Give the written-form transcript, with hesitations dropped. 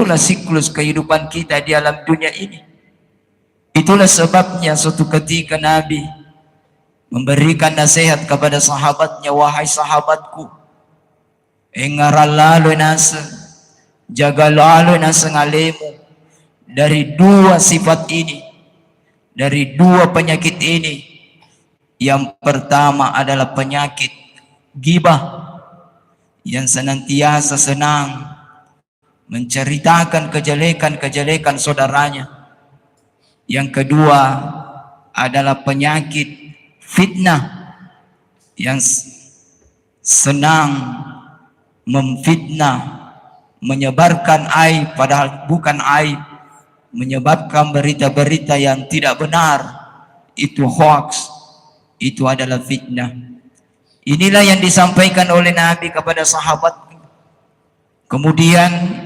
itulah siklus kehidupan kita di alam dunia ini. Itulah sebabnya suatu ketika Nabi memberikan nasihat kepada sahabatnya, wahai sahabatku, engaralalu nasa, jagalalu nasa ngalemu dari dua sifat ini, dari dua penyakit ini. Yang pertama adalah penyakit ghibah, yang senantiasa senang menceritakan kejelekan-kejelekan saudaranya. Yang kedua adalah penyakit fitnah, yang senang memfitnah, menyebarkan aib padahal bukan aib, menyebabkan berita-berita yang tidak benar, itu hoax, itu adalah fitnah. Inilah yang disampaikan oleh Nabi kepada sahabat. Kemudian